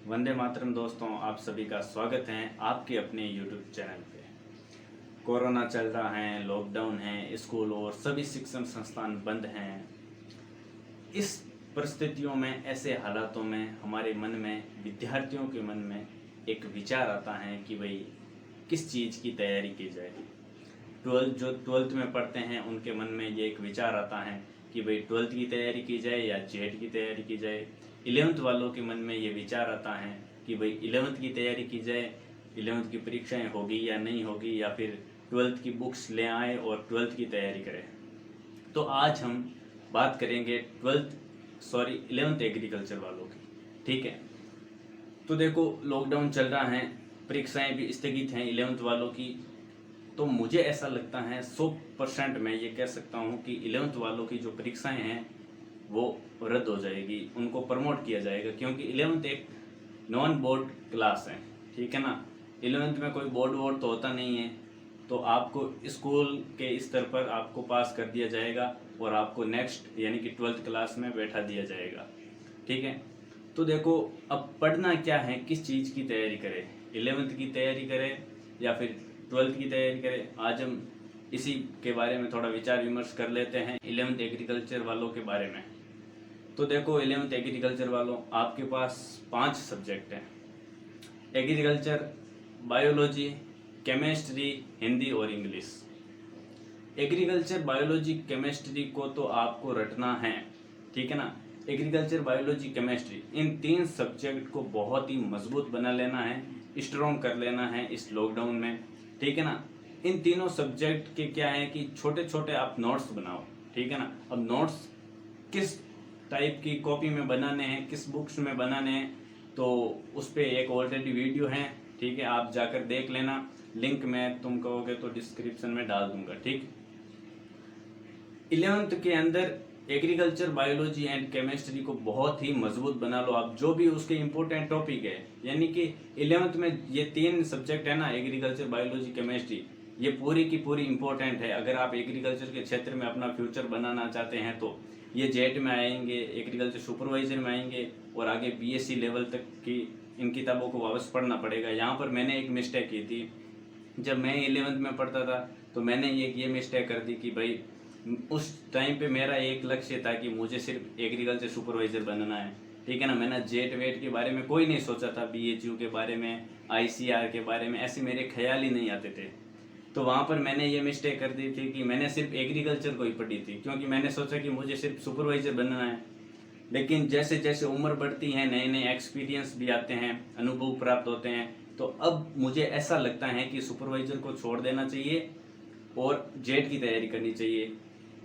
वंदे मातरम दोस्तों, आप सभी का स्वागत है आपके अपने YouTube चैनल पे। कोरोना चल रहा है, लॉकडाउन है, स्कूल और सभी शिक्षण संस्थान बंद हैं। इस परिस्थितियों में, ऐसे हालातों में हमारे मन में, विद्यार्थियों के मन में एक विचार आता है कि भाई किस चीज़ की तैयारी की जाए। ट्वेल्थ में पढ़ते हैं उनके मन में ये एक विचार आता है कि भाई ट्वेल्थ की तैयारी की जाए या जेट की तैयारी की जाए। 11th वालों के मन में ये विचार आता है कि भाई 11th की तैयारी की जाए, 11th की परीक्षाएं होगी या नहीं होगी, या फिर ट्वेल्थ की बुक्स ले आए और ट्वेल्थ की तैयारी करें। तो आज हम बात करेंगे 11th एग्रीकल्चर वालों की। ठीक है, तो देखो लॉकडाउन चल रहा है, परीक्षाएं भी स्थगित हैं 11th वालों की। तो मुझे ऐसा लगता है 100% मैं ये कह सकता हूँ कि 11th वालों की जो परीक्षाएं हैं वो रद्द हो जाएगी, उनको प्रमोट किया जाएगा, क्योंकि 11th एक नॉन बोर्ड क्लास है। ठीक है ना, 11th में कोई बोर्ड वोर्ड तो होता नहीं है, तो आपको स्कूल के स्तर पर आपको पास कर दिया जाएगा और आपको नेक्स्ट यानी कि 12th क्लास में बैठा दिया जाएगा। ठीक है, तो देखो अब पढ़ना क्या है, किस चीज़ की तैयारी करें, 11th की तैयारी करें या फिर 12th की तैयारी करें। आज हम इसी के बारे में थोड़ा विचार विमर्श कर लेते हैं 11th एग्रीकल्चर वालों के बारे में। तो देखो 11th एग्रीकल्चर वालों, आपके पास 5 सब्जेक्ट हैं। एग्रीकल्चर, बायोलॉजी, केमिस्ट्री, हिंदी और इंग्लिश। एग्रीकल्चर, बायोलॉजी, केमिस्ट्री को तो आपको रटना है। ठीक है ना, एग्रीकल्चर, बायोलॉजी, केमिस्ट्री, इन 3 सब्जेक्ट को बहुत ही मजबूत बना लेना है, स्ट्रॉन्ग कर लेना है इस लॉकडाउन में। ठीक है ना, इन तीनों सब्जेक्ट के क्या है कि छोटे छोटे आप नोट्स बनाओ। ठीक है ना, अब नोट्स किस टाइप की कॉपी में बनाने हैं, किस बुक्स में बनाने हैं, तो उस पर एक ऑलरेडी वीडियो है। ठीक है, आप जाकर देख लेना, लिंक मैं तुम कहोगे तो डिस्क्रिप्शन में डाल दूंगा। ठीक, 11th के अंदर एग्रीकल्चर, बायोलॉजी एंड केमिस्ट्री को बहुत ही मजबूत बना लो आप, जो भी उसके इम्पोर्टेंट टॉपिक है। यानी कि 11th में ये 3 सब्जेक्ट है ना, एग्रीकल्चर, बायोलॉजी, केमिस्ट्री, ये पूरी की पूरी इम्पोर्टेंट है। अगर आप एग्रीकल्चर के क्षेत्र में अपना फ्यूचर बनाना चाहते हैं तो ये जेट में आएंगे, एग्रीकल्चर सुपरवाइजर में आएंगे और आगे बीएससी लेवल तक की इन किताबों को वापस पढ़ना पड़ेगा। यहाँ पर मैंने एक मिस्टेक की थी, जब मैं 11th में पढ़ता था तो मैंने ये मिस्टेक कर दी कि भाई उस टाइम पे मेरा एक लक्ष्य था कि मुझे सिर्फ एग्रीकल्चर सुपरवाइजर बनना है। ठीक है ना, मैंने जेट वेट के बारे में कोई नहीं सोचा था, बीएचयू के बारे में, आईसीआर के बारे में ऐसे मेरे ख्याल ही नहीं आते थे। तो वहाँ पर मैंने ये मिस्टेक कर दी थी कि मैंने सिर्फ एग्रीकल्चर को ही पढ़ी थी, क्योंकि मैंने सोचा कि मुझे सिर्फ सुपरवाइजर बनना है। लेकिन जैसे जैसे उम्र बढ़ती है, नए नए एक्सपीरियंस भी आते हैं, अनुभव प्राप्त होते हैं, तो अब मुझे ऐसा लगता है कि सुपरवाइजर को छोड़ देना चाहिए और जेट की तैयारी करनी चाहिए।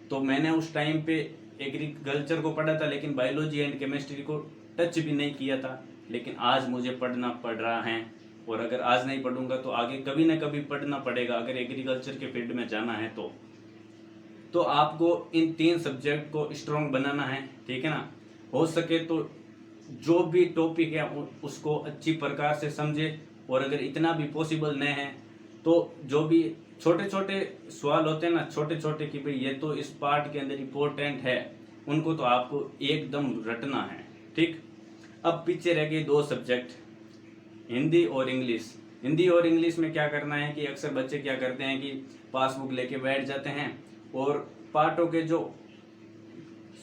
तो मैंने उस टाइम पे एग्रीकल्चर को पढ़ा था, लेकिन बायोलॉजी एंड केमिस्ट्री को टच भी नहीं किया था। लेकिन आज मुझे पढ़ना पड़ रहा है, और अगर आज नहीं पढ़ूंगा तो आगे कभी ना कभी पढ़ना पड़ेगा अगर एग्रीकल्चर के फील्ड में जाना है। तो आपको इन 3 सब्जेक्ट को स्ट्रॉन्ग बनाना है। ठीक है ना, हो सके तो जो भी टॉपिक है उसको अच्छी प्रकार से समझे, और अगर इतना भी पॉसिबल नहीं है तो जो भी छोटे छोटे सवाल होते हैं ना, छोटे छोटे कि भाई ये तो इस पार्ट के अंदर इम्पोर्टेंट है, उनको तो आपको एकदम रटना है। ठीक, अब पीछे रह गए 2 सब्जेक्ट, हिंदी और इंग्लिश। हिंदी और इंग्लिश में क्या करना है कि अक्सर बच्चे क्या करते हैं कि पासबुक लेके बैठ जाते हैं और पार्टों के जो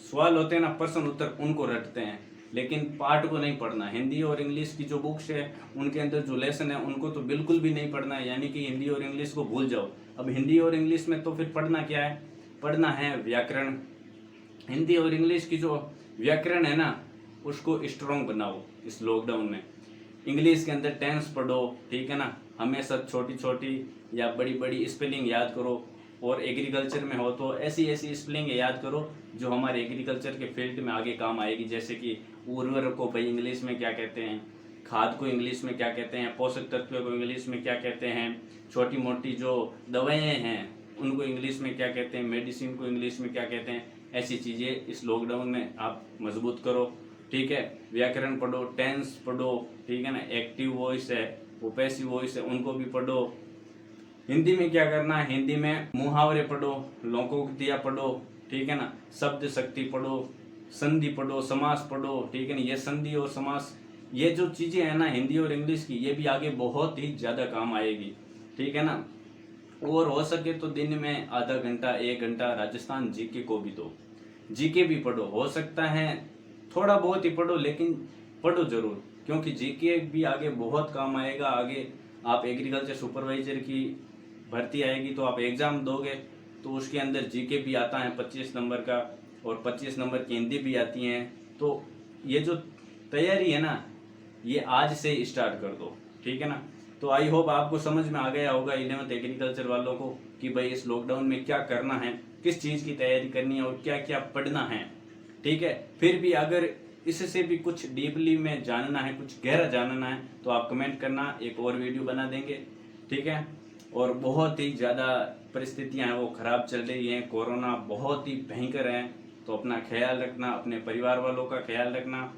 सवाल होते हैं ना, प्रश्न उत्तर, उनको रटते हैं, लेकिन पार्ट को नहीं पढ़ना। हिंदी और इंग्लिश की जो बुक्स है उनके अंदर जो लेसन है उनको तो बिल्कुल भी नहीं पढ़ना है, यानी कि हिंदी और इंग्लिश को भूल जाओ। अब हिंदी और इंग्लिश में तो फिर पढ़ना क्या है, पढ़ना है व्याकरण। हिंदी और इंग्लिश की जो व्याकरण है ना, उसको स्ट्रॉन्ग बनाओ इस लॉकडाउन में। इंग्लिश के अंदर टेंस पढ़ो। ठीक है ना, हमेशा छोटी छोटी या बड़ी बड़ी स्पेलिंग याद करो, और एग्रीकल्चर में हो तो ऐसी ऐसी स्पेलिंग याद करो जो हमारे एग्रीकल्चर के फील्ड में आगे काम आएगी। जैसे कि उर्वरक को भाई इंग्लिश में क्या कहते हैं, खाद को इंग्लिश में क्या कहते हैं, पोषक तत्वों को इंग्लिश में क्या कहते हैं, छोटी मोटी जो दवाएं हैं उनको इंग्लिश में क्या कहते हैं, मेडिसिन को इंग्लिश में क्या कहते हैं, ऐसी चीज़ें इस लॉकडाउन में आप मजबूत करो। ठीक है, व्याकरण पढ़ो, टेंस पढ़ो। ठीक है ना, एक्टिव वॉइस है, वो पैसिव वॉइस है, उनको भी पढ़ो। हिंदी में क्या करना है, हिंदी में मुहावरे पढ़ो, लोकोक्तियाँ पढ़ो। ठीक है ना, शब्द शक्ति पढ़ो, संधि पढ़ो, समास पढ़ो। ठीक है ना, ये संधि और समास ये जो चीज़ें हैं ना हिंदी और इंग्लिश की, ये भी आगे बहुत ही ज़्यादा काम आएगी, ठीक है ना। और हो सके तो दिन में आधा घंटा 1 घंटा राजस्थान जीके को भी दो, जीके भी पढ़ो, हो सकता है थोड़ा बहुत ही पढ़ो लेकिन पढ़ो जरूर, क्योंकि जीके भी आगे बहुत काम आएगा। आगे आप एग्रीकल्चर सुपरवाइजर की भर्ती आएगी तो आप एग्जाम दोगे, तो उसके अंदर जीके भी आता है 25 नंबर का, और 25 नंबर की हिंदी भी आती हैं। तो ये जो तैयारी है ना, ये आज से स्टार्ट कर दो, ठीक है ना। तो आई होप आपको समझ में आ गया होगा 11th एग्रीकल्चर वालों को कि भाई इस लॉकडाउन में क्या करना है, किस चीज़ की तैयारी करनी है और क्या क्या पढ़ना है, ठीक है। फिर भी अगर इससे भी कुछ डीपली में जानना है, कुछ गहरा जानना है, तो आप कमेंट करना, एक और वीडियो बना देंगे, ठीक है। और बहुत ही ज़्यादा परिस्थितियां हैं वो ख़राब चल रही हैं, कोरोना बहुत ही भयंकर है, तो अपना ख्याल रखना, अपने परिवार वालों का ख्याल रखना।